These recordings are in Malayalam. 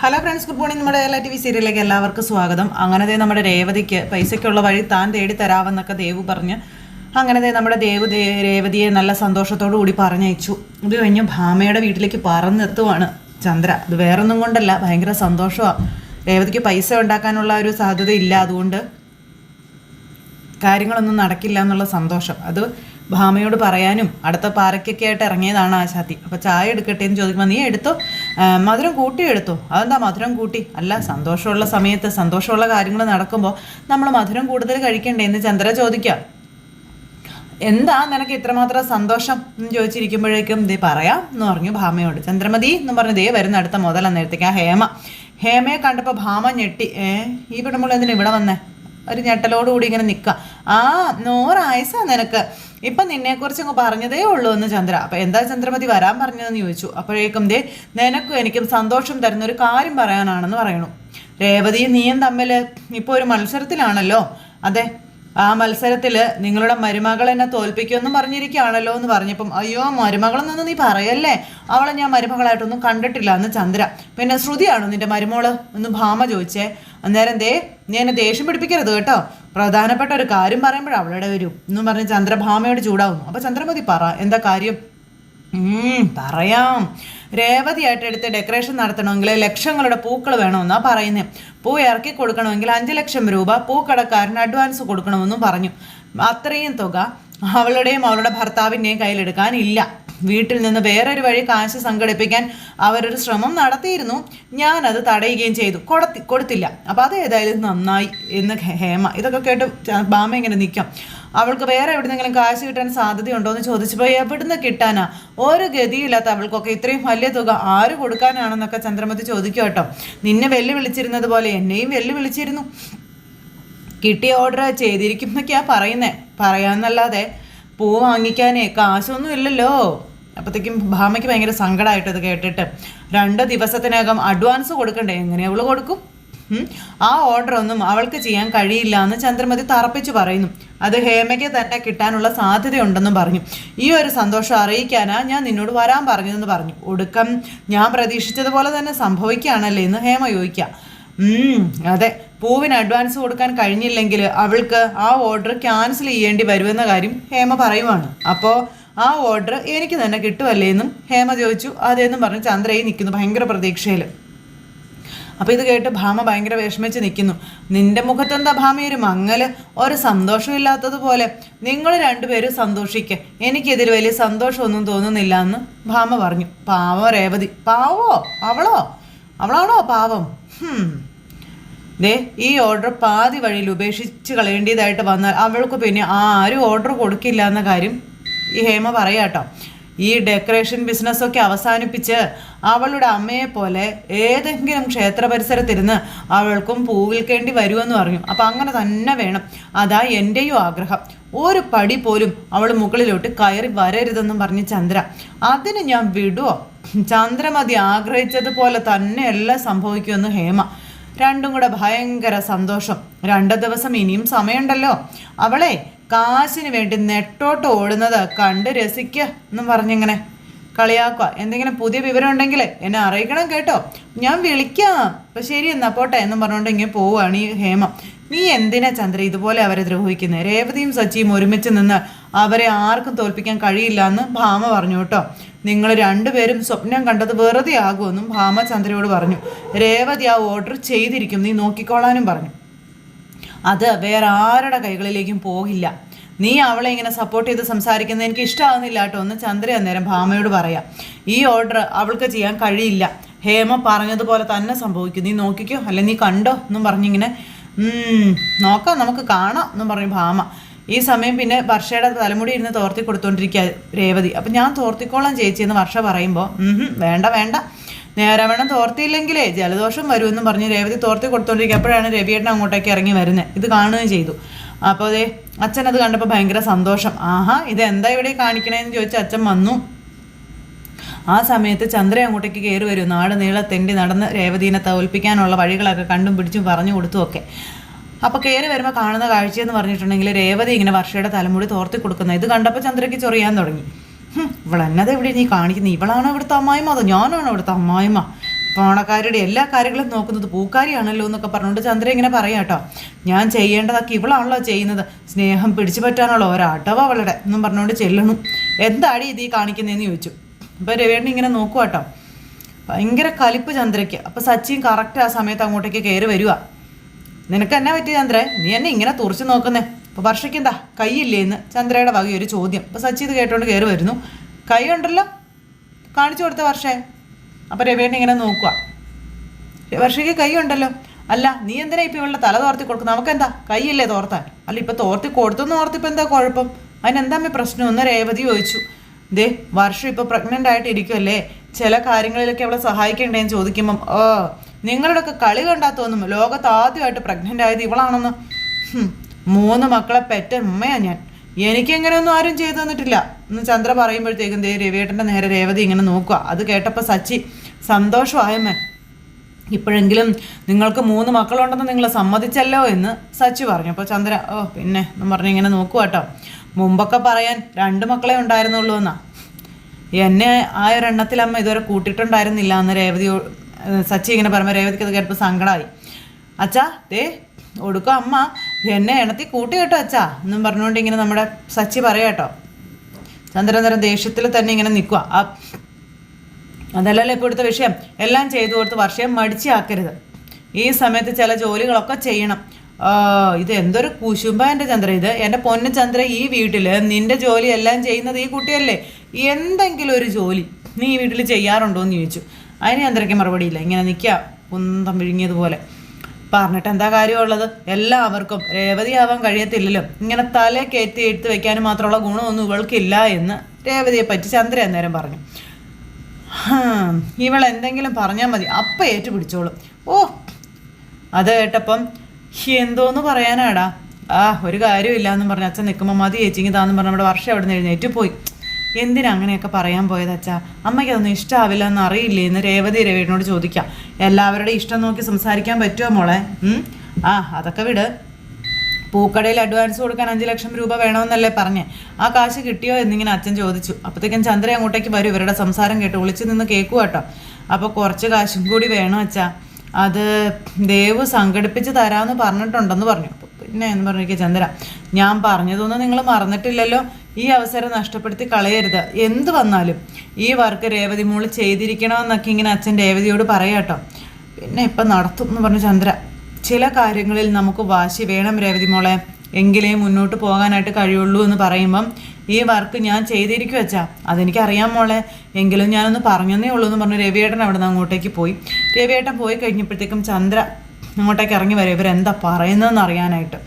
Hello friends, good morning. നമ്മുടെ LTV സീരിയലിലേക്ക് എല്ലാവർക്കും സ്വാഗതം. അങ്ങനെ നമ്മുടെ രേവതിക്ക് പൈസയ്ക്കുള്ള വഴി താൻ തേടി തരാമെന്നൊക്കെ ദേവു പറഞ്ഞ് അങ്ങനെ നമ്മുടെ രേവതിയെ നല്ല സന്തോഷത്തോടു കൂടി പറഞ്ഞയച്ചു. ഇത് കഴിഞ്ഞ് ഭാമയുടെ വീട്ടിലേക്ക് പറന്നെത്തുവാണ് ചന്ദ്ര. അത് വേറൊന്നും കൊണ്ടല്ല, ഭയങ്കര സന്തോഷമാണ്. രേവതിക്ക് പൈസ ഉണ്ടാക്കാനുള്ള ഒരു സാധ്യതയില്ല, അതുകൊണ്ട് കാര്യങ്ങളൊന്നും നടക്കില്ല എന്നുള്ള സന്തോഷം. അത് ഭാമയോട് പറയാനും അടുത്ത പാരക്കൊക്കെ ആയിട്ട് ഇറങ്ങിയതാണ് ആശാത്തി. അപ്പോൾ ചായ എടുക്കട്ടെ എന്ന് ചോദിക്കുമ്പോൾ നീ എടുത്തോ, മധുരം കൂട്ടി എടുത്തോ. അതെന്താ മധുരം കൂട്ടി? അല്ല, സന്തോഷമുള്ള സമയത്ത് സന്തോഷമുള്ള കാര്യങ്ങൾ നടക്കുമ്പോൾ നമ്മൾ മധുരം കൂടുതൽ കഴിക്കണ്ടേ എന്ന് ചന്ദ്ര ചോദിക്കാം. എന്താ നിനക്ക് ഇത്രമാത്രം സന്തോഷം എന്ന് ചോദിച്ചിരിക്കുമ്പോഴേക്കും ദേ പറയാം എന്ന് പറഞ്ഞു ഭാമയോട്. ചന്ദ്രമതി എന്ന് പറഞ്ഞു ദേ വരുന്ന അടുത്ത മുതൽ അന്നേരത്തേക്ക് ആ ഹേമയെ കണ്ടപ്പോൾ ഭാമ ഞെട്ടി. ഈ പെണ്ണുമ്പോൾ എന്തിനാ ഇവിടെ വന്നേ? ഒരു ഞെട്ടലോടുകൂടി ഇങ്ങനെ നിൽക്കുക. 100 ആയുസാ നിനക്ക്, ഇപ്പം നിന്നെക്കുറിച്ച് അങ്ങ് പറഞ്ഞതേ ഉള്ളൂ എന്ന് ചന്ദ്ര. അപ്പം എന്താ ചന്ദ്രമതി വരാൻ പറഞ്ഞതെന്ന് ചോദിച്ചു. അപ്പോഴേക്കും ദേ നിനക്കും എനിക്കും സന്തോഷം തരുന്ന ഒരു കാര്യം പറയാനാണെന്ന് പറയണു. രേവതിയും നീയും തമ്മിൽ ഇപ്പോൾ ഒരു മത്സരത്തിലാണല്ലോ. അതെ, ആ മത്സരത്തിൽ നിങ്ങളുടെ മരുമകൾ എന്നെ തോൽപ്പിക്കുമെന്നും പറഞ്ഞിരിക്കുകയാണല്ലോ എന്ന് പറഞ്ഞപ്പം അയ്യോ മരുമകളെന്നൊന്നും നീ പറയല്ലേ, അവളെ ഞാൻ മരുമകളായിട്ടൊന്നും കണ്ടിട്ടില്ല എന്ന് ചന്ദ്ര. പിന്നെ ശ്രുതിയാണോ നിന്റെ മരുമോള് എന്ന് ഭാമ ചോദിച്ചേ. അന്നേരം നീ എന്നെ ദേഷ്യം പിടിപ്പിക്കരുത് കേട്ടോ, പ്രധാനപ്പെട്ട ഒരു കാര്യം പറയുമ്പോൾ അവളുടെ വരും എന്നും പറഞ്ഞ് ചന്ദ്ര ഭാമയോട് ചൂടാവുന്നു. അപ്പോൾ ചന്ദ്രമതി പറ എന്താ കാര്യം? പറയാം. രേവതിയായിട്ട് എടുത്ത് ഡെക്കറേഷൻ നടത്തണമെങ്കിൽ ലക്ഷങ്ങളുടെ പൂക്കൾ വേണമെന്നാ പറയുന്നത്. പൂ ഇറക്കി കൊടുക്കണമെങ്കിൽ 5 ലക്ഷം രൂപ പൂക്കടക്കാരന് അഡ്വാൻസ് കൊടുക്കണമെന്നും പറഞ്ഞു. അത്രയും തുക അവളുടെയും അവളുടെ ഭർത്താവിൻ്റെയും കയ്യിലെടുക്കാനില്ല. വീട്ടിൽ നിന്ന് വേറൊരു വഴി കാശ് സംഘടിപ്പിക്കാൻ അവരൊരു ശ്രമം നടത്തിയിരുന്നു. ഞാനത് തടയുകയും ചെയ്തു, കൊടുത്തില്ല. അപ്പോൾ അത് ഏതായാലും നന്നായി എന്ന് ഹേമ. ഇതൊക്കെ കേട്ട് ഭാമ ഇങ്ങനെ നിൽക്കാം. അവൾക്ക് വേറെ എവിടെന്നെങ്കിലും കാശ് കിട്ടാൻ സാധ്യതയുണ്ടോ എന്ന് ചോദിച്ചപ്പോൾ എവിടുന്ന് കിട്ടാനാ, ഒരു ഗതിയില്ലാത്ത അവൾക്കൊക്കെ ഇത്രയും വലിയ തുക ആര് കൊടുക്കാനാണെന്നൊക്കെ ചന്ദ്രമതി ചോദിക്കും കേട്ടോ. നിന്നെ വെല്ലുവിളിച്ചിരുന്നത് പോലെ എന്നെയും വെല്ലുവിളിച്ചിരുന്നു. കിട്ടിയ ഓർഡർ ചെയ്തിരിക്കും എന്നൊക്കെയാ പറയുന്നേ. പറയാന്നല്ലാതെ പൂ വാങ്ങിക്കാനേ കാശൊന്നും ഇല്ലല്ലോ. അപ്പോഴത്തേക്കും ഭാമയ്ക്ക് ഭയങ്കര സങ്കടമായിട്ട് ഇത് കേട്ടിട്ട്. 2 ദിവസത്തിനകം അഡ്വാൻസ് കൊടുക്കണ്ടേ, എങ്ങനെ അവൾ കൊടുക്കും? ആ ഓർഡർ ഒന്നും അവൾക്ക് ചെയ്യാൻ കഴിയില്ല എന്ന് ചന്ദ്രമതി തറപ്പിച്ച് പറയുന്നു. അത് ഹേമയ്ക്ക് തന്നെ കിട്ടാനുള്ള സാധ്യതയുണ്ടെന്നും പറഞ്ഞു. ഈ ഒരു സന്തോഷം അറിയിക്കാനാ ഞാൻ നിന്നോട് വരാൻ പറഞ്ഞതെന്ന് പറഞ്ഞു. ഒടുക്കം ഞാൻ പ്രതീക്ഷിച്ചതുപോലെ തന്നെ സംഭവിക്കുകയാണല്ലേ എന്ന് ഹേമ ചോദിക്കുക. അതെ, പൂവിന് അഡ്വാൻസ് കൊടുക്കാൻ കഴിഞ്ഞില്ലെങ്കിൽ അവൾക്ക് ആ ഓർഡർ ക്യാൻസൽ ചെയ്യേണ്ടി വരുമെന്ന കാര്യം ഹേമ പറയുവാണ്. അപ്പോൾ ആ ഓർഡർ എനിക്ക് തന്നെ കിട്ടുമല്ലേ എന്നും ഹേമ ചോദിച്ചു. അതേന്നും പറഞ്ഞ് ചന്ദ്രയും നിൽക്കുന്നു ഭയങ്കര പ്രതീക്ഷയിൽ. അപ്പോൾ ഇത് കേട്ട് ഭാമ ഭയങ്കര വിഷമിച്ച് നിൽക്കുന്നു. നിന്റെ മുഖത്തെന്താ ഭാമ ഒരു മങ്ങല്, ഒരു സന്തോഷമില്ലാത്തതുപോലെ? നിങ്ങൾ രണ്ടുപേരും സന്തോഷിക്കുക, എനിക്കിതിൽ വലിയ സന്തോഷമൊന്നും തോന്നുന്നില്ല എന്ന് ഭാമ പറഞ്ഞു. പാവം രേവതി. പാവോ? അവളാണോ പാവം? ഈ ഓർഡർ പാതി വഴിയിൽ ഉപേക്ഷിച്ച് കളയേണ്ടതായിട്ട് വന്നാൽ അവൾക്ക് പിന്നെ ആരും ഓർഡർ കൊടുക്കില്ല എന്ന കാര്യം ഈ ഹേമ പറയാട്ടോ. ഈ ഡെക്കറേഷൻ ബിസിനസ്സൊക്കെ അവസാനിപ്പിച്ച് അവളുടെ അമ്മയെ പോലെ ഏതെങ്കിലും ക്ഷേത്ര പരിസരത്തിരുന്ന് അവൾക്കും പൂ വിൽക്കേണ്ടി വരുമെന്ന് പറഞ്ഞു. അപ്പം അങ്ങനെ തന്നെ വേണം, അതാ എൻ്റെയും ആഗ്രഹം. ഒരു പടി പോലും അവൾ മുകളിലോട്ട് കയറി വരരുതെന്നും പറഞ്ഞ് ചന്ദ്ര. അതിന് ഞാൻ വിടുവോ? ചന്ദ്രമതി ആഗ്രഹിച്ചതുപോലെ തന്നെ എല്ലാം സംഭവിക്കുമെന്ന് ഹേമ. രണ്ടും കൂടെ ഭയങ്കര സന്തോഷം. 2 ദിവസം ഇനിയും സമയമുണ്ടല്ലോ. അവളെ കാശിന് വേണ്ടി നെട്ടോട്ട് ഓടുന്നത് കണ്ട് രസിക്കുക എന്നും പറഞ്ഞിങ്ങനെ കളിയാക്കുക. എന്തെങ്കിലും പുതിയ വിവരം ഉണ്ടെങ്കിൽ എന്നെ അറിയിക്കണം കേട്ടോ, ഞാൻ വിളിക്കാം. അപ്പം ശരി എന്നാ പോട്ടെ എന്നും പറഞ്ഞുകൊണ്ട് ഇങ്ങനെ പോവുകയാണ് ഈ ഹേമ. നീ എന്തിനാ ചന്ദ്ര ഇതുപോലെ അവരെ ദ്രോഹിക്കുന്നത്? രേവതിയും സച്ചിയും ഒരുമിച്ച് നിന്ന് അവരെ ആർക്കും തോൽപ്പിക്കാൻ കഴിയില്ല എന്ന് ഭാമ പറഞ്ഞു കേട്ടോ. നിങ്ങൾ രണ്ടുപേരും സ്വപ്നം കണ്ടത് വെറുതെ ആകുമെന്നും ഭാമ ചന്ദ്രയോട് പറഞ്ഞു. രേവതി ആ ഓർഡർ ചെയ്തിരിക്കും, നീ നോക്കിക്കോളാനും പറഞ്ഞു. അത് വേറെ ആരുടെ കൈകളിലേക്കും പോകില്ല. നീ അവളെ ഇങ്ങനെ സപ്പോർട്ട് ചെയ്ത് സംസാരിക്കുന്നത് എനിക്ക് ഇഷ്ടമാകുന്നില്ല കേട്ടോ എന്ന് ചന്ദ്ര അന്നേരം ഭാമയോട് പറയാം. ഈ ഓർഡർ അവൾക്ക് ചെയ്യാൻ കഴിയില്ല, ഹേമ പറഞ്ഞതുപോലെ തന്നെ സംഭവിക്കും, നീ നോക്കിക്കോ, അല്ലെ നീ കണ്ടോ എന്നും പറഞ്ഞിങ്ങനെ നോക്കാം, നമുക്ക് കാണാം എന്നും പറഞ്ഞു ഭാമ. ഈ സമയം പിന്നെ വർഷയുടെ തലമുടി ഇരുന്ന് തോർത്തി കൊടുത്തോണ്ടിരിക്കുക രേവതി. അപ്പം ഞാൻ തോർത്തിക്കോളാം ചേച്ചി എന്ന് വർഷ പറയുമ്പോൾ വേണ്ട, നേരെ വേണം തോർത്തിയില്ലെങ്കിലേ ജലദോഷം വരുമെന്നും പറഞ്ഞ് രേവതി തോർത്തി കൊടുത്തോണ്ടിരിക്കുക. അപ്പോഴാണ് രവിയേട്ടൻ അങ്ങോട്ടേക്ക് ഇറങ്ങി വരുന്നത്. ഇത് കാണുകയും ചെയ്തു. അപ്പോൾ അതെ അച്ഛൻ അത് കണ്ടപ്പോൾ ഭയങ്കര സന്തോഷം. ഇതെന്താ ഇവിടെ കാണിക്കണേന്ന് ചോദിച്ചാൽ അച്ഛൻ വന്നു. ആ സമയത്ത് ചന്ദ്ര അങ്ങോട്ടേക്ക് കയറി വരും. നാട് നീളത്തെണ്ടി നടന്ന് രേവതീനെ തോൽപ്പിക്കാനുള്ള വഴികളൊക്കെ കണ്ടും പിടിച്ചും പറഞ്ഞു കൊടുത്തുമൊക്കെ. അപ്പോൾ കയറി വരുമ്പോൾ കാണുന്ന കാഴ്ചയെന്ന് പറഞ്ഞിട്ടുണ്ടെങ്കിൽ രേവതി ഇങ്ങനെ വർഷയുടെ തലമുടി തോർത്തി കൊടുക്കുന്നത്. ഇത് കണ്ടപ്പോൾ ചന്ദ്രയ്ക്ക് ചൊറിയാൻ തുടങ്ങി. ഇവളെന്നത് ഇവിടെ നീ കാണിക്കുന്നത്? ഇവളാണോ ഇവിടുത്തെ അമ്മായിമ്മ അതോ ഞാനാണോ ഇവിടുത്തെ അമ്മായിമ്മ? പോണക്കാരുടെ എല്ലാ കാര്യങ്ങളും നോക്കുന്നത് പൂക്കാരിയാണല്ലോ എന്നൊക്കെ പറഞ്ഞുകൊണ്ട് ചന്ദ്ര ഇങ്ങനെ പറയാം കേട്ടോ. ഞാൻ ചെയ്യേണ്ടതൊക്കെ ഇവളാണല്ലോ ചെയ്യുന്നത്, സ്നേഹം പിടിച്ചു പറ്റാനുള്ള ഒരടവ അവളുടെ എന്നും പറഞ്ഞുകൊണ്ട് ചെല്ലണു. എന്താടി ഇത് ഈ കാണിക്കുന്നതെന്ന് ചോദിച്ചു. അപ്പോൾ രവേണ്ണ ഇങ്ങനെ നോക്കുക കേട്ടോ. ഭയങ്കര കലിപ്പ് ചന്ദ്രയ്ക്ക്. അപ്പോൾ സച്ചിൻ കറക്റ്റ് ആ സമയത്ത് അങ്ങോട്ടേക്ക് കയറി വരിക. നിനക്ക് എന്നാ പറ്റി ചന്ദ്ര, നീ എന്നെ ഇങ്ങനെ തുറച്ച് നോക്കുന്നേ? അപ്പോൾ വർഷയ്ക്ക് എന്താ കൈയില്ലേ എന്ന് ചന്ദ്രയുടെ വക ഒരു ചോദ്യം. അപ്പോൾ സച്ചി ഇത് കേട്ടോണ്ട് കയറി വരുന്നു. കൈ ഉണ്ടല്ലോ, കാണിച്ചു കൊടുത്ത വർഷേ. അപ്പോൾ രവേണ്ണ ഇങ്ങനെ നോക്കുക. വർഷയ്ക്ക് കൈ ഉണ്ടല്ലോ. അല്ല നീ എന്തിനാ ഇപ്പം ഇവളുടെ തല തോർത്തി കൊടുക്കുന്നത്? നമുക്കെന്താ കൈയില്ലേ തോർത്താൻ? അല്ല ഇപ്പം തോർത്തി കൊടുത്തെന്ന് ഓർത്തിപ്പോൾ എന്താ കുഴപ്പം? അതിനെന്താ പ്രശ്നം എന്ന് രേവതി ചോദിച്ചു. ദേ വർഷം ഇപ്പോൾ പ്രഗ്നൻ്റ് ആയിട്ട് ഇരിക്കുമല്ലേ, ചില കാര്യങ്ങളിലൊക്കെ അവളെ സഹായിക്കണ്ടേന്ന് ചോദിക്കുമ്പം നിങ്ങളുടെയൊക്കെ കളി കണ്ടാ തോന്നും ലോകത്ത് ആദ്യമായിട്ട് പ്രഗ്നൻ്റ് ആയത് ഇവളാണെന്ന്. 3 മക്കളെ പെറ്റ അമ്മയാ ഞാൻ, എനിക്കെങ്ങനെയൊന്നും ആരും ചെയ്തു തന്നിട്ടില്ല എന്ന് ചന്ദ്ര പറയുമ്പോഴത്തേക്കും ദേ രവിയേട്ടൻ്റെ നേരെ രേവതി ഇങ്ങനെ നോക്കുക. അത് കേട്ടപ്പോൾ സച്ചി സന്തോഷമായമ്മേ, ഇപ്പോഴെങ്കിലും നിങ്ങൾക്ക് 3 മക്കളുണ്ടെന്ന് നിങ്ങൾ സമ്മതിച്ചല്ലോ എന്ന് സച്ചി പറഞ്ഞു. അപ്പോൾ ചന്ദ്ര പിന്നെ എന്ന് പറഞ്ഞ് ഇങ്ങനെ നോക്കുക കേട്ടോ. മുമ്പൊക്കെ പറയാൻ 2 മക്കളെ ഉണ്ടായിരുന്നുള്ളൂ എന്നാ, എന്നെ ആ ഒരെണ്ണത്തിലമ്മ ഇതുവരെ കൂട്ടിയിട്ടുണ്ടായിരുന്നില്ല എന്ന് സച്ചി ഇങ്ങനെ പറയുമ്പോൾ രേവതിക്ക് അത് കേട്ടപ്പോൾ സങ്കടമായി. അച്ഛാ ദേ ഒടുക്കം അമ്മ എന്നെ എണ്ണത്തിൽ കൂട്ടി കേട്ടോ അച്ഛാ എന്നും പറഞ്ഞുകൊണ്ട് ഇങ്ങനെ നമ്മുടെ സച്ചി പറയാം കേട്ടോ. ചന്ദ്രനേരം ദേഷ്യത്തിൽ തന്നെ ഇങ്ങനെ നിൽക്കുക. അതല്ലല്ലോ ഇപ്പോൾ ഇവിടുത്തെ വിഷയം, എല്ലാം ചെയ്തു കൊടുത്ത് വർഷം മടിച്ചാക്കരുത്. ഈ സമയത്ത് ചില ജോലികളൊക്കെ ചെയ്യണം. ഇത് എന്തൊരു കുശുമ്പ എൻ്റെ ചന്ദ്ര, ഇത് എൻ്റെ പൊന്നു ചന്ദ്ര, ഈ വീട്ടിൽ നിൻ്റെ ജോലി എല്ലാം ചെയ്യുന്നത് ഈ കുട്ടിയല്ലേ, എന്തെങ്കിലും ഒരു ജോലി നീ ഈ വീട്ടിൽ ചെയ്യാറുണ്ടോ എന്ന് ചോദിച്ചു. അതിന് ചന്ദ്രയ്ക്ക് മറുപടിയില്ല, ഇങ്ങനെ നിൽക്കുക കുന്തം വിഴുങ്ങിയതുപോലെ. പറഞ്ഞിട്ട് എന്താ കാര്യമുള്ളത്, എല്ലാവർക്കും രേവതിയാവാൻ കഴിയത്തില്ലല്ലോ, ഇങ്ങനെ തല കയറ്റി എടുത്ത് വെക്കാനും മാത്രമുള്ള ഗുണമൊന്നും ഇവൾക്കില്ല എന്ന് രേവതിയെ പറ്റി ചന്ദ്ര അന്നേരം പറഞ്ഞു. ഇവൾ എന്തെങ്കിലും പറഞ്ഞാൽ മതി അപ്പം ഏറ്റുപിടിച്ചോളും. അത് കേട്ടപ്പം എന്തോന്ന് പറയാനാടാ, ഒരു കാര്യമില്ല എന്നും പറഞ്ഞ് അച്ഛൻ നിൽക്കുമ്പോൾ മതി ചേച്ചിങ്ങി താന്നും പറഞ്ഞ് നമ്മുടെ വർഷം അവിടെ നിന്ന് എഴുന്നേറ്റ് പോയി. എന്തിനാ അങ്ങനെയൊക്കെ പറയാൻ പോയത് അച്ഛാ, അമ്മയ്ക്ക് അതൊന്നും ഇഷ്ടമാവില്ല എന്ന് അറിയില്ലേ എന്ന് രവിയോട് ചോദിക്കാം. എല്ലാവരുടെയും ഇഷ്ടം നോക്കി സംസാരിക്കാൻ പറ്റുമോ മോളെ? അതൊക്കെ വിട്. പൂക്കടയിൽ അഡ്വാൻസ് കൊടുക്കാൻ 5 ലക്ഷം രൂപ വേണമെന്നല്ലേ പറഞ്ഞേ, ആ കാശ് കിട്ടിയോ എന്നിങ്ങനെ അച്ഛൻ ചോദിച്ചു. അപ്പോഴത്തേക്കും ചന്ദ്ര അങ്ങോട്ടേക്ക് വരും. ഇവരുടെ സംസാരം കേട്ട് ഒളിച്ചു നിന്ന് കേൾക്കുക കേട്ടോ. അപ്പോൾ കുറച്ച് കാശും കൂടി വേണം അച്ഛാ, അത് ദേവ് സംഘടിപ്പിച്ച് തരാമെന്ന് പറഞ്ഞിട്ടുണ്ടെന്ന് പറഞ്ഞു. പിന്നെ എന്ന് പറഞ്ഞിരിക്കുക ചന്ദ്ര, ഞാൻ പറഞ്ഞതൊന്നും നിങ്ങൾ മറന്നിട്ടില്ലല്ലോ, ഈ അവസരം നഷ്ടപ്പെടുത്തി കളയരുത്. എന്ത് വന്നാലും ഈ വർക്ക് രേവതി മോള് ചെയ്തിരിക്കണമെന്നൊക്കെ ഇങ്ങനെ അച്ഛൻ രേവതിയോട് പറയാട്ടോ. പിന്നെ ഇപ്പം നടത്തും എന്ന് പറഞ്ഞു ചന്ദ്ര. ചില കാര്യങ്ങളിൽ നമുക്ക് വാശി വേണം രേവതി മോളെ, എങ്കിലേ മുന്നോട്ട് പോകാനായിട്ട് കഴിയുള്ളൂ എന്ന് പറയുമ്പം ഈ വർക്ക് ഞാൻ ചെയ്തിരിക്കും വെച്ചാ, അതെനിക്കറിയാം മോളെ, എങ്കിലും ഞാനൊന്ന് പറഞ്ഞതേ ഉള്ളൂ എന്ന് പറഞ്ഞു രവിയേട്ടൻ അവിടെ നിന്ന് അങ്ങോട്ടേക്ക് പോയി. രവിയേട്ടൻ പോയി കഴിഞ്ഞപ്പോഴത്തേക്കും ചന്ദ്ര അങ്ങോട്ടേക്ക് ഇറങ്ങി വരും ഇവരെന്താ പറയുന്നതെന്ന് അറിയാനായിട്ട്.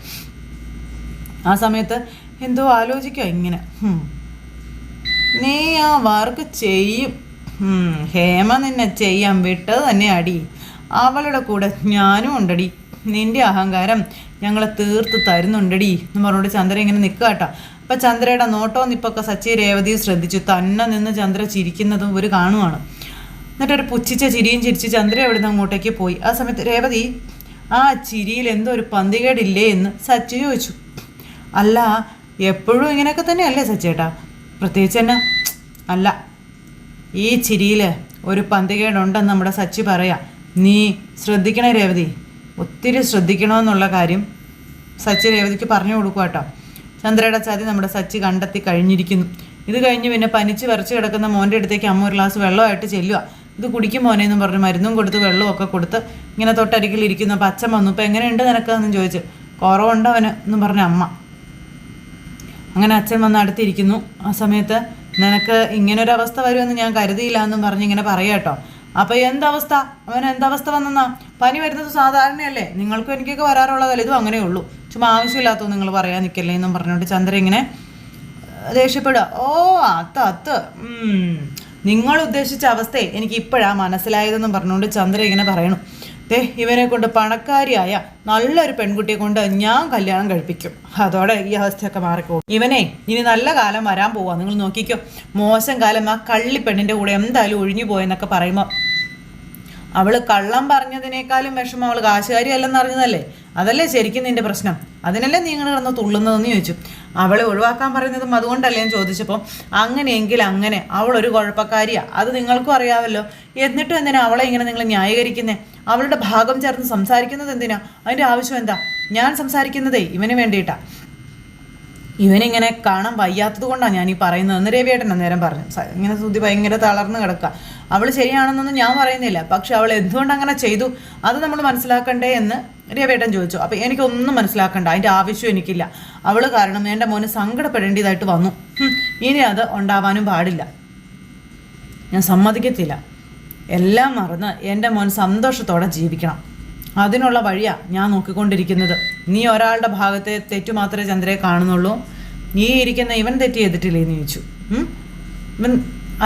ആ സമയത്ത് എന്തോ ആലോചിക്കുക ഇങ്ങനെ, നീ ആ വർക്ക് ചെയ്യും, ഹേമ നിന്നെ ചെയ്യാൻ വിട്ടത് തന്നെ അടി, അവളുടെ കൂടെ ഞാനും ഉണ്ടടി, നിൻ്റെ അഹങ്കാരം ഞങ്ങളെ തീർത്ത് തരുന്നുണ്ടടി എന്ന് പറഞ്ഞുകൊണ്ട് ചന്ദ്ര ഇങ്ങനെ നിൽക്കുക കേട്ടോ. അപ്പം ചന്ദ്രയുടെ നോട്ടവും നിപ്പൊക്കെ സച്ചി രേവതിയും ശ്രദ്ധിച്ചു. തന്നെ നിന്ന് ചന്ദ്ര ചിരിക്കുന്നതും ഒരു കാണുവാണ്. എന്നിട്ടൊരു പുച്ഛിച്ച ചിരിയും ചിരിച്ച് ചന്ദ്ര അവിടെ നിന്ന് അങ്ങോട്ടേക്ക് പോയി. ആ സമയത്ത് രേവതി, ആ ചിരിയിൽ എന്തോ ഒരു പന്തികേടില്ലേ എന്ന് സച്ചി ചോദിച്ചു. അല്ല എപ്പോഴും ഇങ്ങനെയൊക്കെ തന്നെയല്ലേ സച്ചേട്ടാ? പ്രത്യേകിച്ച് തന്നെ അല്ല, ഈ ചിരിയിൽ ഒരു പന്തികേടുണ്ടെന്ന് നമ്മുടെ സച്ചി പറയാം. നീ ശ്രദ്ധിക്കണേ രേവതി, ഒത്തിരി ശ്രദ്ധിക്കണമെന്നുള്ള കാര്യം സച്ചി രേവതിക്ക് പറഞ്ഞു കൊടുക്കുക കേട്ടോ. ചന്ദ്രയുടെ ചതി നമ്മുടെ സച്ചി കണ്ടെത്തി കഴിഞ്ഞിരിക്കുന്നു. ഇത് കഴിഞ്ഞ് പിന്നെ പനിച്ച് വിറച്ച് കിടക്കുന്ന മോൻ്റെ അടുത്തേക്ക് അമ്മ ഒരു ഗ്ലാസ് വെള്ളമായിട്ട് ചെല്ലുക. ഇത് കുടിക്കും മോനെന്നും പറഞ്ഞ് മരുന്നും കൊടുത്ത് വെള്ളമൊക്കെ കൊടുത്ത് ഇങ്ങനെ തൊട്ടരികിലിരിക്കുന്നു. അപ്പം അച്ഛൻ വന്നു. ഇപ്പം എങ്ങനെയുണ്ട് നിനക്കെന്നും ചോദിച്ച്. കുറവുണ്ടോ അവന് എന്നും പറഞ്ഞ അമ്മ. അങ്ങനെ അച്ഛൻ വന്ന് അടുത്തിരിക്കുന്നു. ആ സമയത്ത് നിനക്ക് ഇങ്ങനൊരവസ്ഥ വരുമെന്ന് ഞാൻ കരുതിയില്ല എന്നും പറഞ്ഞ് ഇങ്ങനെ പറയാം കേട്ടോ. അപ്പോൾ എന്തവസ്ഥ, അവന് എന്തവസ്ഥ വന്നെന്നാ? പനി വരുന്നത് സാധാരണയല്ലേ, നിങ്ങൾക്കും എനിക്കൊക്കെ വരാറുള്ളതല്ലേ, ഇതും അങ്ങനെ ഉള്ളൂ, ചുമ്മാ ആവശ്യമില്ലാത്തത് നിങ്ങൾ പറയാൻ നിൽക്കല്ലേ എന്നും പറഞ്ഞുകൊണ്ട് ചന്ദ്ര ഇങ്ങനെ ദേഷ്യപ്പെടുക. അത്ത് നിങ്ങൾ ഉദ്ദേശിച്ച അവസ്ഥയെ എനിക്ക് ഇപ്പോഴാണ് മനസ്സിലായതെന്നും പറഞ്ഞുകൊണ്ട് ചന്ദ്ര ഇങ്ങനെ പറയണു. ഇവനെ കൊണ്ട് പണക്കാരിയായ നല്ലൊരു പെൺകുട്ടിയെ കൊണ്ട് ഞാൻ കല്യാണം കഴിപ്പിക്കും, അതോടെ ഈ അവസ്ഥയൊക്കെ മാറിക്കോളും. ഇവനെ ഇനി നല്ല കാലം വരാൻ പോവാ, നിങ്ങൾ നോക്കിക്കോ. മോശം കാലം ആ കള്ളിപ്പെണ്ണിൻ്റെ കൂടെ എന്തായാലും ഒഴിഞ്ഞു പോയെന്നൊക്കെ പറയുമ്പോൾ അവള് കള്ളം പറഞ്ഞതിനേക്കാളും വിഷമം അവൾ കാശുകാരി അല്ലെന്ന് അറിഞ്ഞതല്ലേ? അതല്ലേ ശരിക്കും നിന്റെ പ്രശ്നം? അതിനല്ലേ നീ ഇങ്ങനെ കിടന്ന് തുള്ളുന്നതെന്ന് ചോദിച്ചു. അവളെ ഒഴിവാക്കാൻ പറയുന്നതും അതുകൊണ്ടല്ലേ എന്ന് ചോദിച്ചപ്പോൾ, അങ്ങനെയെങ്കിൽ അങ്ങനെ, അവളൊരു കുഴപ്പക്കാരിയാ, അത് നിങ്ങൾക്കും അറിയാമല്ലോ. എന്നിട്ടും എന്തിനാ അവളെ ഇങ്ങനെ നിങ്ങൾ ന്യായീകരിക്കുന്നേ? അവളുടെ ഭാഗം ചേർന്ന് സംസാരിക്കുന്നത് എന്തിനാ? അതിൻ്റെ ആവശ്യം എന്താ? ഞാൻ സംസാരിക്കുന്നതേ ഇവന് വേണ്ടിയിട്ടാ. ഇവനിങ്ങനെ കാണാൻ വയ്യാത്തത് കൊണ്ടാണ് ഞാൻ ഈ പറയുന്നതെന്ന് രവിയേട്ടൻ അന്നേരം പറഞ്ഞു. ഇങ്ങനെ ശ്രുതി ഭയങ്കര തളർന്ന് കിടക്കുക. അവൾ ശരിയാണെന്നൊന്നും ഞാൻ പറയുന്നില്ല, പക്ഷെ അവൾ എന്തുകൊണ്ട് അങ്ങനെ ചെയ്തു അത് നമ്മൾ മനസ്സിലാക്കണ്ടേ എന്ന് രവിയേട്ടൻ ചോദിച്ചു. അപ്പം എനിക്കൊന്നും മനസ്സിലാക്കണ്ട, അതിൻ്റെ ആവശ്യം എനിക്കില്ല. അവൾ കാരണം എൻ്റെ മോന് സങ്കടപ്പെടേണ്ടതായിട്ട് വന്നു. ഇനി അത് ഉണ്ടാവാനും പാടില്ല, ഞാൻ സമ്മതിക്കത്തില്ല. എല്ലാം മറന്ന് എൻ്റെ മോൻ സന്തോഷത്തോടെ ജീവിക്കണം, അതിനുള്ള വഴിയാണ് ഞാൻ നോക്കിക്കൊണ്ടിരിക്കുന്നത്. നീ ഒരാളുടെ ഭാഗത്തെ തെറ്റു മാത്രമേ ചന്ദ്രയെ കാണുന്നുള്ളൂ. നീ ഇരിക്കുന്ന ഇവൻ തെറ്റ് ചെയ്തിട്ടില്ലേ എന്ന് ചോദിച്ചു. ഇവൻ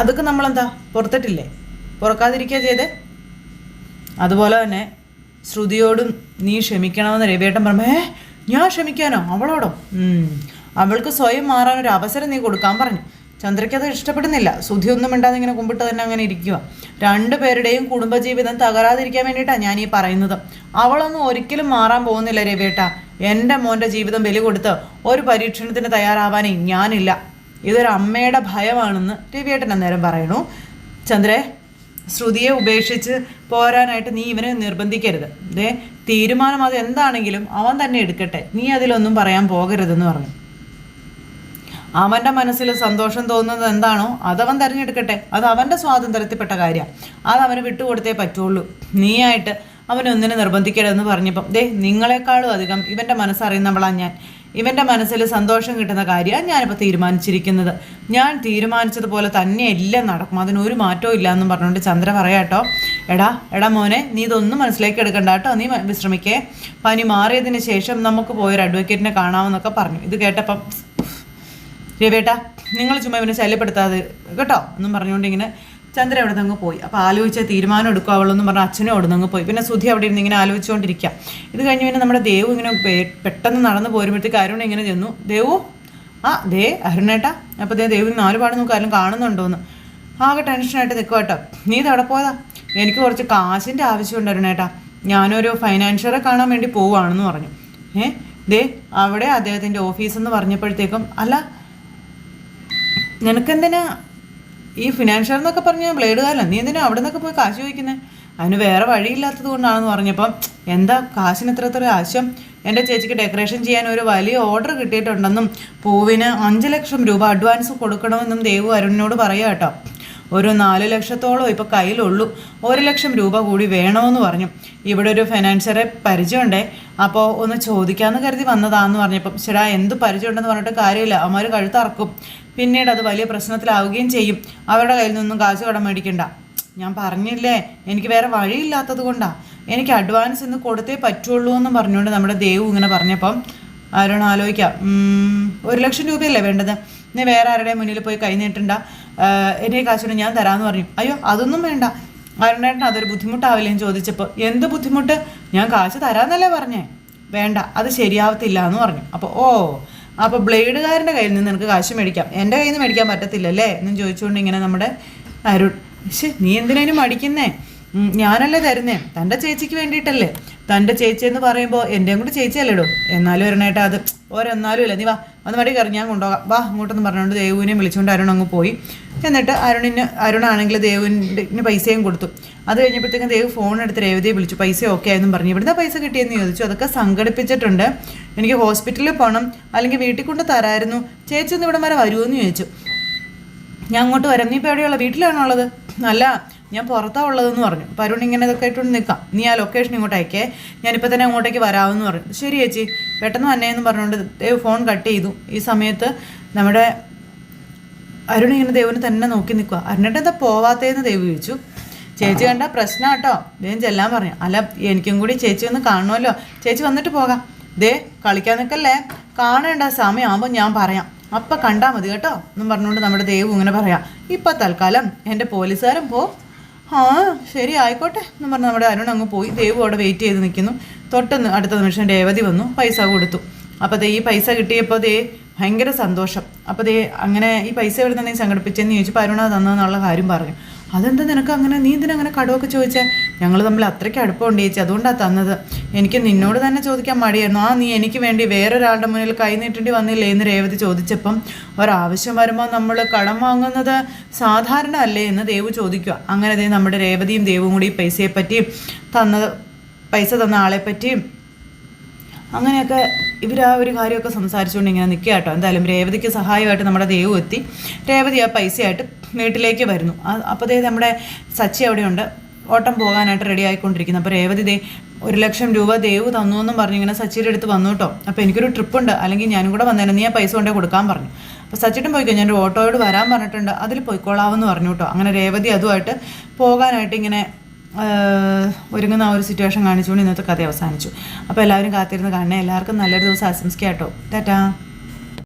അതൊക്കെ നമ്മളെന്താ പുറത്തിട്ടില്ലേ? പുറക്കാതിരിക്കുക ചെയ്തേ. അതുപോലെ തന്നെ ശ്രുതിയോടും നീ ക്ഷമിക്കണമെന്ന് രവിയേട്ടൻ പറഞ്ഞു. ഞാൻ ക്ഷമിക്കാനോ? അവളോടോ? അവൾക്ക് സ്വയം മാറാനൊരു അവസരം നീ കൊടുക്കാൻ പറഞ്ഞു. ചന്ദ്രയ്ക്ക് അത് ഇഷ്ടപ്പെടുന്നില്ല. ശ്രുതിയൊന്നും മിണ്ടാതെ ഇങ്ങനെ കുമ്പിട്ട് തന്നെ അങ്ങനെ ഇരിക്കുക. രണ്ടുപേരുടെയും കുടുംബജീവിതം തകരാതിരിക്കാൻ വേണ്ടിയിട്ടാണ് ഞാൻ ഈ പറയുന്നത്. അവളൊന്നും ഒരിക്കലും മാറാൻ പോകുന്നില്ല രവിയേട്ട. എൻ്റെ മോൻ്റെ ജീവിതം ബലി കൊടുത്ത് ഒരു പരീക്ഷണത്തിന് തയ്യാറാവാനേ ഞാനില്ല. ഇതൊരു അമ്മയുടെ ഭയമാണെന്ന് രവിയേട്ടൻ അന്നേരം പറയണു. ചന്ദ്രേ, ശ്രുതിയെ ഉപേക്ഷിച്ച് പോരാനായിട്ട് നീ ഇവനെ നിർബന്ധിക്കരുത്. തീരുമാനം അത് എന്താണെങ്കിലും അവൻ തന്നെ എടുക്കട്ടെ, നീ അതിലൊന്നും പറയാൻ പോകരുതെന്ന് പറഞ്ഞു. അവൻ്റെ മനസ്സിൽ സന്തോഷം തോന്നുന്നത് എന്താണോ അതവൻ തിരഞ്ഞെടുക്കട്ടെ, അത് അവൻ്റെ സ്വാതന്ത്ര്യത്തിൽപ്പെട്ട കാര്യമാണ്, അത് അവന് വിട്ടുകൊടുത്തേ പറ്റുള്ളൂ. നീയായിട്ട് അവനൊന്നിനെ നിർബന്ധിക്കരുതെന്ന് പറഞ്ഞപ്പം നിങ്ങളെക്കാളും അധികം ഇവൻ്റെ മനസ്സറിയുന്നവളാണ് ഞാൻ. ഇവൻ്റെ മനസ്സിൽ സന്തോഷം കിട്ടുന്ന കാര്യമാണ് ഞാനിപ്പോൾ തീരുമാനിച്ചിരിക്കുന്നത്. ഞാൻ തീരുമാനിച്ചതുപോലെ തന്നെ എല്ലാം നടക്കും, അതിനൊരു മാറ്റവും ഇല്ല എന്നും പറഞ്ഞുകൊണ്ട് ചന്ദ്ര പറയാട്ടോ. എടാ മോനെ, നീ ഇതൊന്നും മനസ്സിലേക്ക് എടുക്കണ്ട കേട്ടോ, നീ വിശ്രമിക്കേ. പനി മാറിയതിന് ശേഷം നമുക്ക് പോയൊരു അഡ്വക്കേറ്റിനെ കാണാമെന്നൊക്കെ പറഞ്ഞു. ഇത് കേട്ടപ്പം രവിയേട്ടാ, നിങ്ങൾ ചുമ്മാ ഇവനെ ശല്യപ്പെടുത്താതെ കേട്ടോ എന്നും പറഞ്ഞുകൊണ്ട് ഇങ്ങനെ ചന്ദ്ര അവിടെ നിന്ന് പോയി. അപ്പോൾ ആലോചിച്ച തീരുമാനം എടുക്കുക അവളെന്നും പറഞ്ഞാൽ അച്ഛനും അവിടെ നിന്ന് പോയി. പിന്നെ സുധി അവിടെ ഇരുന്ന് ഇങ്ങനെ ആലോചിച്ചുകൊണ്ടിരിക്കുക. ഇത് കഴിഞ്ഞ് പിന്നെ നമ്മുടെ ദേവു ഇങ്ങനെ പെട്ടെന്ന് നടന്ന് പോരുമ്പോഴത്തേക്ക് അരുൺ ഇങ്ങനെ ചെന്നു. ദേവു, അരുണേട്ടാ. അപ്പോൾ ദേവു 4 പാട് നോക്കുക, ആരും കാണുന്നുണ്ടോയെന്ന്. ആകെ ടെൻഷനായിട്ട് നിൽക്കുക കേട്ടോ. നീ ഇത് എവിടെ പോയതാ? എനിക്ക് കുറച്ച് കാശിൻ്റെ ആവശ്യമുണ്ട് അരുണേട്ടാ, ഞാനൊരു ഫൈനാൻഷ്യറെ കാണാൻ വേണ്ടി പോവുകയാണെന്ന് പറഞ്ഞു. അവിടെ അദ്ദേഹത്തിൻ്റെ ഓഫീസെന്ന് പറഞ്ഞപ്പോഴത്തേക്കും, അല്ല നിനക്കെന്തിനാ ഈ ഫിനാൻഷ്യർ എന്നൊക്കെ പറഞ്ഞ ബ്ലേഡുകാരല്ല, നീ എന്തിനാ അവിടെ നിന്നൊക്കെ പോയി കാശ് ചോദിക്കുന്നത്? അതിന് വേറെ വഴിയില്ലാത്തത് കൊണ്ടാണെന്ന് പറഞ്ഞപ്പം, എന്താ കാശിന് എത്ര ആവശ്യം? എൻ്റെ ചേച്ചിക്ക് ഡെക്കറേഷൻ ചെയ്യാൻ ഒരു വലിയ ഓർഡർ കിട്ടിയിട്ടുണ്ടെന്നും പൂവിന് 5 ലക്ഷം രൂപ അഡ്വാൻസ് കൊടുക്കണമെന്നും ദേവു അരുണിനോട് പറയാം കേട്ടോ. ഒരു 4 ലക്ഷത്തോളം ഇപ്പോൾ കയ്യിലുള്ളൂ, 1 ലക്ഷം രൂപ കൂടി വേണമെന്ന് പറഞ്ഞു. ഇവിടെ ഒരു ഫൈനാൻഷ്യറെ പരിചയമുണ്ടേ, അപ്പോൾ ഒന്ന് ചോദിക്കാമെന്ന് കരുതി വന്നതാന്ന് പറഞ്ഞപ്പം, ചേട്ടാ എന്ത് പരിചയമുണ്ടെന്ന് പറഞ്ഞിട്ട് കാര്യമില്ല, അവന്മാർ കഴുത്തറക്കും, പിന്നീട് അത് വലിയ പ്രശ്നത്തിലാവുകയും ചെയ്യും. അവരുടെ കയ്യിൽ നിന്നും കാശ് കടം മേടിക്കണ്ട. ഞാൻ പറഞ്ഞില്ലേ, എനിക്ക് വേറെ വഴിയില്ലാത്തത് കൊണ്ടാണ്, എനിക്ക് അഡ്വാൻസ് ഇന്ന് കൊടുത്തേ പറ്റുള്ളൂ എന്നും പറഞ്ഞുകൊണ്ട് നമ്മുടെ ദേവു ഇങ്ങനെ പറഞ്ഞപ്പം അരുൺ ആലോചിക്കാം. 1 ലക്ഷം രൂപയല്ലേ വേണ്ടത്? നീ വേറെ ആരുടെയും മുന്നിൽ പോയി കൈ നീട്ടണ്ട, എൻ്റെ കാശിന് ഞാൻ തരാമെന്ന് പറഞ്ഞു. അയ്യോ അതൊന്നും വേണ്ട അരുണേട്ടൻ, അതൊരു ബുദ്ധിമുട്ടാവില്ലേന്ന് ചോദിച്ചപ്പോൾ, എന്ത് ബുദ്ധിമുട്ട്? ഞാൻ കാശ് തരാമെന്നല്ലേ പറഞ്ഞേ. വേണ്ട, അത് ശരിയാവത്തില്ല എന്ന് പറഞ്ഞു. അപ്പോൾ ബ്ലേഡുകാരൻ്റെ കയ്യിൽ നിന്ന് നിനക്ക് കാശ് മേടിക്കാം, എൻ്റെ കയ്യിൽ നിന്ന് മേടിക്കാൻ പറ്റത്തില്ലല്ലേ എന്നും ചോദിച്ചുകൊണ്ട് ഇങ്ങനെ നമ്മുടെ അരുൺ, നീ എന്തിനേനും മടിക്കുന്നേ? ഞാനല്ലേ തരുന്നേ, തൻ്റെ ചേച്ചിക്ക് വേണ്ടിയിട്ടല്ലേ. തൻ്റെ ചേച്ചി എന്ന് പറയുമ്പോൾ എൻ്റെയും കൂടി ചേച്ചിയല്ലേടോ. എന്നാലും അരുണേട്ടാ, അത് ഓരെന്നാലും ഇല്ല, നീ വാ വന്ന് മടി കയറി, ഞാൻ കൊണ്ടുപോകാം, വാ അങ്ങോട്ടെന്ന് പറഞ്ഞുകൊണ്ട് ദേവുവിനെ വിളിച്ചുകൊണ്ട് അരുൺ അങ്ങ് പോയി. എന്നിട്ട് അരുണാണെങ്കിൽ ദേവുവിൻ്റെ പൈസയും കൊടുത്തു. അത് കഴിഞ്ഞപ്പോഴത്തേക്കും ദേവ് ഫോൺ എടുത്ത് രേവതിയെ വിളിച്ചു, പൈസ ഓക്കെ ആയെന്നും പറഞ്ഞു. ഇവിടുന്ന് പൈസ കിട്ടിയെന്ന് ചോദിച്ചു. അതൊക്കെ സംഘടിപ്പിച്ചിട്ടുണ്ട്, എനിക്ക് ഹോസ്പിറ്റലിൽ പോകണം, അല്ലെങ്കിൽ വീട്ടിൽ കൊണ്ട് തരായിരുന്നു, ചേച്ചി ഒന്ന് ഇവിടെ വരെ വരുമോയെന്ന് ചോദിച്ചു. ഞാൻ അങ്ങോട്ട് വരാം, നീ ഇപ്പോൾ എവിടെയുള്ള? വീട്ടിലാണോ ഉള്ളത്? അല്ല, ഞാൻ പുറത്താണ് ഉള്ളതെന്ന് പറഞ്ഞു. അപ്പോൾ അരുൺ ഇങ്ങനെ ഇതൊക്കെ ആയിട്ടൊന്ന് നിൽക്കാം, നീ ആ ലൊക്കേഷൻ ഇങ്ങോട്ട് അയക്കേ, ഞാനിപ്പോൾ തന്നെ അങ്ങോട്ടേക്ക് വരാമെന്ന് പറഞ്ഞു. ശരി ചേച്ചി, പെട്ടെന്ന് വന്നേന്ന് പറഞ്ഞുകൊണ്ട് ദേവ് ഫോൺ കട്ട് ചെയ്തു. ഈ സമയത്ത് നമ്മുടെ അരുൺ ഇങ്ങനെ ദേവിനെ തന്നെ നോക്കി നിൽക്കുക. അരുണേട്ടൻ എന്താ പോവാത്തേന്ന് ദേവ് ചോദിച്ചു. ചേച്ചി കണ്ട പ്രശ്നം കേട്ടോ, ദേവൻ ചെല്ലാൻ പറഞ്ഞു. അല്ല എനിക്കും കൂടി ചേച്ചി ഒന്ന് കാണണമല്ലോ, ചേച്ചി വന്നിട്ട് പോകാം. കളിക്കാൻ നിൽക്കല്ലേ, കാണേണ്ട സമയമാകുമ്പോൾ ഞാൻ പറയാം, അപ്പം കണ്ടാൽ മതി കേട്ടോ എന്നും പറഞ്ഞുകൊണ്ട് നമ്മുടെ ദേവു ഇങ്ങനെ പറയാം. ഇപ്പം തൽക്കാലം എൻ്റെ പോലീസുകാരൻ ശരി ആയിക്കോട്ടെ എന്നും പറഞ്ഞ് നമ്മുടെ അരുൺ അങ്ങ് പോയി. ദേവു അവിടെ വെയിറ്റ് ചെയ്ത് നിൽക്കുന്നു. തൊട്ടൊന്ന് അടുത്ത നിമിഷം രേവതി വന്നു, പൈസ കൊടുത്തു. അപ്പോൾ ഈ പൈസ കിട്ടിയപ്പോൾ ഭയങ്കര സന്തോഷം. അപ്പോൾ അങ്ങനെ ഈ പൈസ എവിടെ നിന്ന് സംഘടിപ്പിച്ചെന്ന് ചോദിച്ചപ്പോൾ അരുണ തന്നെന്നുള്ള കാര്യം പറഞ്ഞു. അതെന്താ നിനക്ക് അങ്ങനെ, നീ എന്തിനങ്ങനെ കടമൊക്കെ ചോദിച്ചേ? ഞങ്ങൾ തമ്മിൽ അത്രയ്ക്ക് അടുപ്പമുണ്ട് ചേച്ചി, അതുകൊണ്ടാണ് തന്നത്. എനിക്ക് നിന്നോട് തന്നെ ചോദിക്കാൻ മടിയായിരുന്നു. നീ എനിക്ക് വേണ്ടി വേറൊരാളുടെ മുന്നിൽ കൈ നീട്ടേണ്ടി വന്നില്ലേ എന്ന് രേവതി ചോദിച്ചപ്പം ഒരാവശ്യം വരുമ്പോൾ നമ്മൾ കടം വാങ്ങുന്നത് സാധാരണ അല്ലേ എന്ന് ദേവു ചോദിക്കുക. അങ്ങനെ നമ്മുടെ രേവതിയും ദേവും കൂടി പൈസ തന്ന ആളെപ്പറ്റിയും അങ്ങനെയൊക്കെ ഇവർ ആ ഒരു കാര്യമൊക്കെ സംസാരിച്ചുകൊണ്ട് ഇങ്ങനെ നിൽക്കുക കേട്ടോ. എന്തായാലും രേവതിക്ക് സഹായമായിട്ട് നമ്മുടെ ദേവു എത്തി. രേവതി ആ പൈസയായിട്ട് വീട്ടിലേക്ക് വരുന്നു. അപ്പോൾ നമ്മുടെ സച്ചി അവിടെയുണ്ട്, ഓട്ടം പോകാനായിട്ട് റെഡി ആയിക്കൊണ്ടിരിക്കുന്നു. അപ്പോൾ രേവതി 1,00,000 രൂപ ദേവു തന്നു എന്നും പറഞ്ഞു ഇങ്ങനെ സച്ചിയുടെ അടുത്ത് വന്നു കേട്ടോ. അപ്പോൾ എനിക്കൊരു ട്രിപ്പുണ്ട്, അല്ലെങ്കിൽ ഞാനും കൂടെ വന്നേനെ, നീ ആ പൈസ കൊണ്ടേ കൊടുക്കാൻ പറഞ്ഞു. അപ്പോൾ സച്ചിട്ടും പോയിക്കോ, ഞാനൊരു ഓട്ടോയോട് വരാൻ പറഞ്ഞിട്ടുണ്ട്, അതിൽ പോയിക്കോളാമെന്ന് പറഞ്ഞു കേട്ടോ. അങ്ങനെ രേവതി അതുമായിട്ട് പോകാനായിട്ട് ഇങ്ങനെ ഒരുങ്ങുന്ന ആ ഒരു സിറ്റുവേഷൻ കാണിച്ചുകൊണ്ട് ഇന്നത്തെ കഥ അവസാനിച്ചു. അപ്പോൾ എല്ലാവരും കാത്തിരുന്ന് കാണണേ. എല്ലാവർക്കും നല്ലൊരു ദിവസം ആശംസിക്കാം കേട്ടോ. ടാറ്റാ.